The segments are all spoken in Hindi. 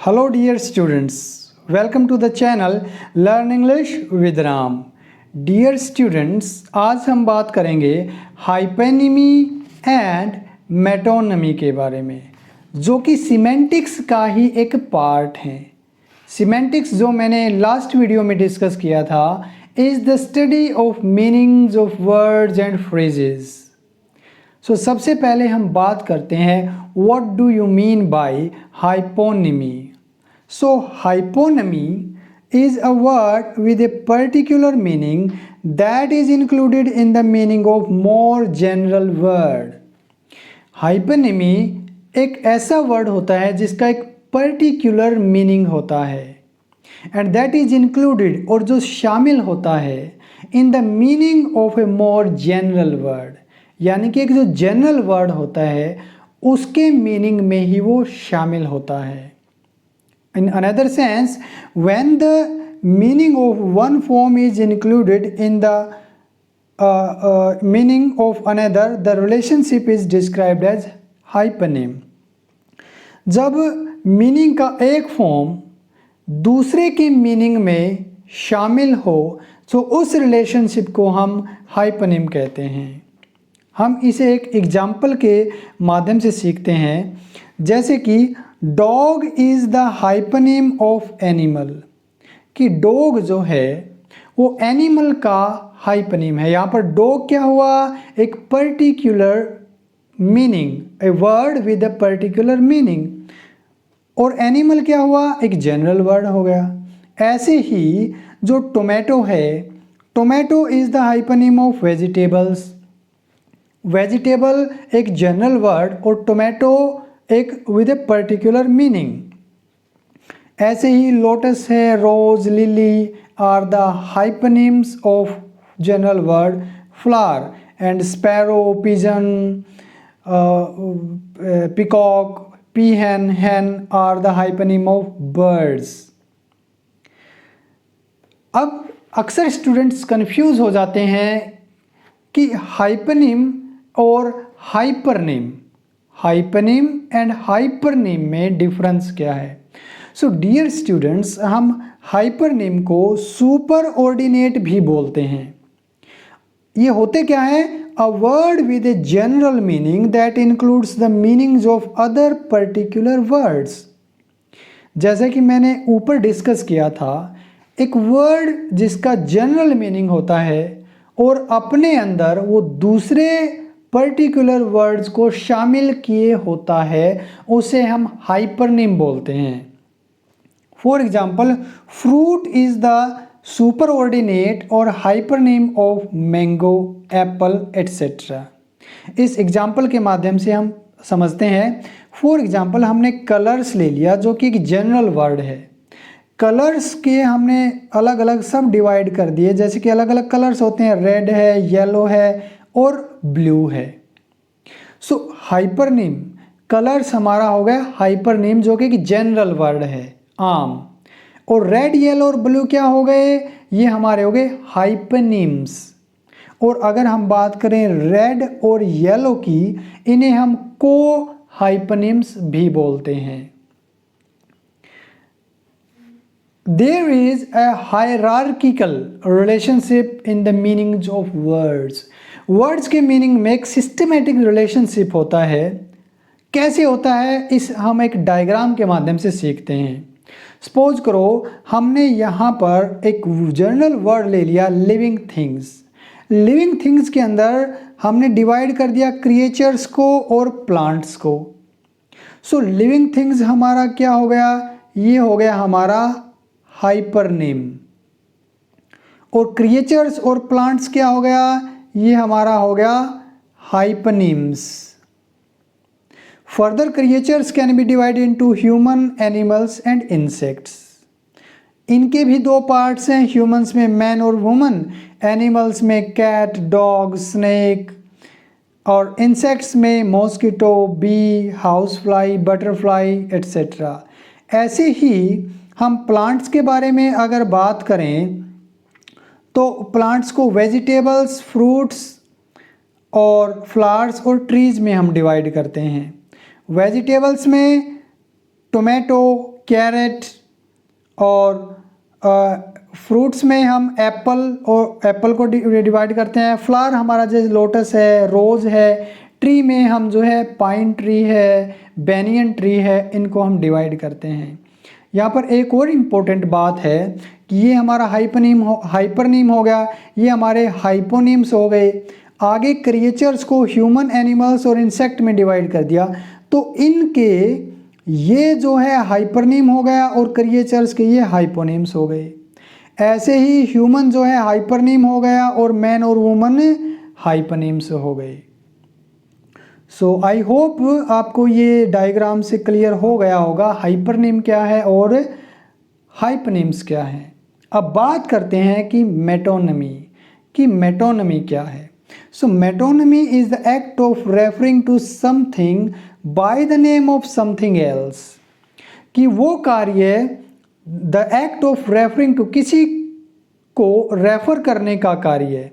Hello dear students, welcome to the channel Learn English with Ram. Dear students, आज हम बात करेंगे हाइपनिमी एंड मेटोनिमी के बारे में, जो कि सिमेंटिक्स का ही एक पार्ट है। सिमेंटिक्स जो मैंने लास्ट वीडियो में डिस्कस किया था is the study of meanings of words and phrases. So सबसे पहले हम बात करते हैं what do you mean by hyponymy. So hyponymy is a word with a particular meaning that is included in the meaning of more general word. हाइपोनिमी एक ऐसा वर्ड होता है जिसका एक पर्टिकुलर मीनिंग होता है एंड दैट इज इंक्लूडेड, और जो शामिल होता है in the meaning of A more general word, यानी कि एक जो जनरल वर्ड होता है उसके मीनिंग में ही वो शामिल होता है। In another sense, when the meaning of one form is included in the meaning of another, the relationship is described as hyponym. जब मीनिंग का एक फॉर्म दूसरे के मीनिंग में शामिल हो तो उस रिलेशनशिप को हम हाइपोनिम कहते हैं। हम इसे एक एग्जाम्पल के माध्यम से सीखते हैं, जैसे कि dog is the hyponym of animal, कि डॉग जो है वो एनिमल का हाइपोनिम है। यहाँ पर डॉग क्या हुआ, एक particular meaning, a word with a particular meaning, और एनिमल क्या हुआ, एक जनरल वर्ड हो गया। ऐसे ही जो टोमेटो है, tomato is the hyponym of vegetables. Vegetable एक जनरल वर्ड और टोमेटो एक विद ए पर्टिकुलर मीनिंग। ऐसे ही लोटस है, rose, lily are the hyponyms of general word flower, and sparrow, pigeon, peacock, peahen, hen are the hyponym of birds. अब अक्सर स्टूडेंट्स कंफ्यूज हो जाते हैं कि हाइपोनिम और हाइपरनिम, हाइपोनिम एंड हाइपरनिम में डिफरेंस क्या है। सो डियर स्टूडेंट्स, हम हाइपरनिम को सुपर ऑर्डिनेट भी बोलते हैं। ये होते क्या है, a word with a general meaning that includes the meanings of other particular words. जैसे कि मैंने ऊपर डिस्कस किया था, एक वर्ड जिसका जनरल मीनिंग होता है और अपने अंदर वो दूसरे पर्टिकुलर वर्ड्स को शामिल किए होता है, उसे हम हाइपरनिम बोलते हैं। For example, fruit is the superordinate और hypernym of mango, apple etcetera. इस एग्जाम्पल के माध्यम से हम समझते हैं। फॉर एग्जाम्पल, हमने कलर्स ले लिया जो कि एक जनरल वर्ड है। कलर्स के हमने अलग अलग सब डिवाइड कर दिए, जैसे कि अलग अलग कलर्स होते हैं, रेड है, येलो है और ब्लू है। सो हाइपरनिम, कलर्स हमारा हो गया हाइपरनिम जो कि एक जनरल वर्ड है, आम, और रेड, येलो और ब्लू क्या हो गए, ये हमारे हो गए हाइपरनिम्स। और अगर हम बात करें रेड और येलो की, इन्हें हम को हाइपरनिम्स भी बोलते हैं। There is a hierarchical relationship in the meanings of words. Words के meaning में एक systematic relationship होता है। कैसे होता है, इस हम एक डायग्राम के माध्यम से सीखते हैं। सपोज करो हमने यहाँ पर एक जनरल वर्ड ले लिया, लिविंग थिंग्स। लिविंग थिंग्स के अंदर हमने डिवाइड कर दिया क्रिएचर्स को और प्लांट्स को। सो लिविंग थिंग्स हमारा क्या हो गया, ये हो गया हमारा हाइपरनिम, और क्रिएचर्स और प्लांट्स क्या हो गया, ये हमारा हो गया hypernyms. Further creatures can be divided into human, animals and insects. इनके भी दो पार्ट्स हैं, ह्यूमंस में मैन और वुमन, एनिमल्स में कैट, डॉग, स्नेक, और इंसेक्ट्स में mosquito, bee, house fly, butterfly etcetera. ऐसे ही हम प्लांट्स के बारे में अगर बात करें तो प्लांट्स को वेजिटेबल्स, फ्रूट्स और फ्लावर्स और ट्रीज़ में हम डिवाइड करते हैं। वेजिटेबल्स में टोमेटो, कैरेट, और फ्रूट्स में हम एप्पल को डिवाइड करते हैं। फ्लावर हमारा जैसे लोटस है, रोज़ है। ट्री में हम जो है पाइन ट्री है, बेनियन ट्री है, इनको हम डिवाइड करते हैं। यहाँ पर एक और इम्पोर्टेंट बात है कि ये हमारा हाइपरनीम हो गया, ये हमारे हाइपोनीम्स हो गए। आगे क्रिएचर्स को ह्यूमन, एनिमल्स और इंसेक्ट में डिवाइड कर दिया, तो इनके ये जो है हाइपरनीम हो गया और क्रिएचर्स के ये हाइपोनीम्स हो गए। ऐसे ही ह्यूमन जो है हाइपरनीम हो गया और मैन और वुमन हाइपरनीम्स हो गए। सो आई होप आपको ये डायग्राम से क्लियर हो गया होगा हाइपरनीम क्या है और हाइपरनीम्स क्या है। अब बात करते हैं कि मेटोनमी क्या है। So metonymy is the act of referring to something by the name of something else, कि वो कार्य, the act of referring to, किसी को रेफर करने का कार्य,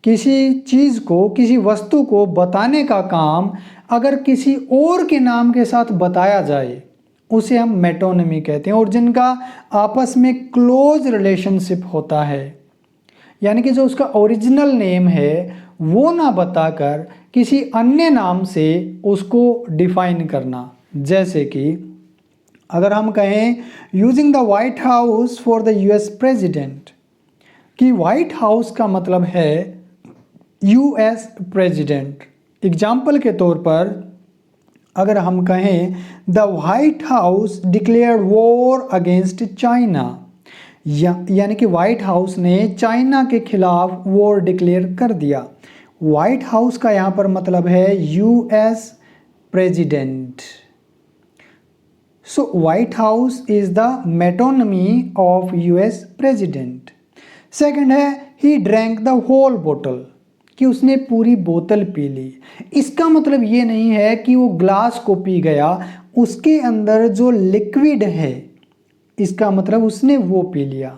किसी चीज़ को, किसी वस्तु को बताने का काम अगर किसी और के नाम के साथ बताया जाए उसे हम मेटोनमी कहते हैं, और जिनका आपस में क्लोज रिलेशनशिप होता है, यानी कि जो उसका ओरिजिनल नेम है वो ना बताकर किसी अन्य नाम से उसको डिफाइन करना। जैसे कि अगर हम कहें using the white house for the US president, कि वाइट हाउस का मतलब है यूएस प्रेसिडेंट। एग्जाम्पल के तौर पर अगर हम कहें the white house declared war against China, यानी कि वाइट हाउस ने चाइना के खिलाफ वॉर डिक्लेयर कर दिया। वाइट हाउस का यहाँ पर मतलब है US president. So white house is the metonymy of US president. Second है ही ड्रैंक द होल बोतल, कि उसने पूरी बोतल पी ली। इसका मतलब ये नहीं है कि वो ग्लास को पी गया, उसके अंदर जो लिक्विड है इसका मतलब उसने वो पी लिया।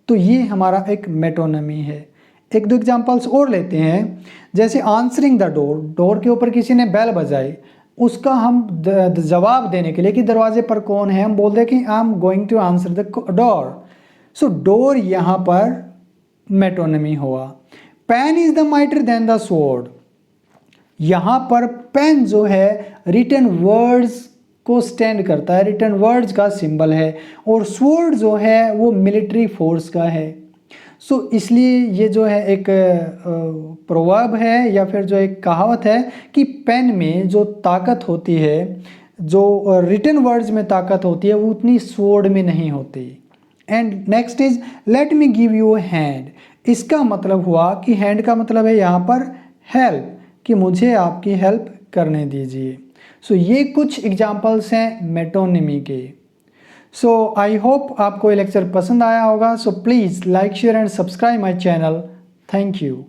तो ये हमारा एक मेटोनमी है। एक दो एग्जांपल्स और लेते हैं, जैसे आंसरिंग द डोर, डोर के ऊपर किसी ने बेल बजाई, उसका हम जवाब देने के लिए कि दरवाजे पर कौन है, हम बोल दें कि I am going to answer the door. So door यहाँ पर मेटोनमी हुआ। Pen is the mightier than the sword, यहाँ पर पेन जो है रिटन वर्ड्स को स्टैंड करता है, रिटन वर्ड्स का सिंबल है, और स्वॉर्ड जो है वो मिलिट्री फोर्स का है। सो इसलिए ये जो है एक प्रोवर्ब है या फिर जो एक कहावत है कि पेन में जो ताकत होती है, जो रिटन वर्ड्स में ताकत होती है, वो उतनी स्वॉर्ड में नहीं होती। And next is let me give you a hand, इसका मतलब हुआ कि हैंड का मतलब है यहाँ पर हेल्प, कि मुझे आपकी हेल्प करने दीजिए। सो ये कुछ एग्जांपल्स हैं मेटोनिमी के। सो आई होप आपको ये लेक्चर पसंद आया होगा। So please like, share and subscribe my channel. Thank you.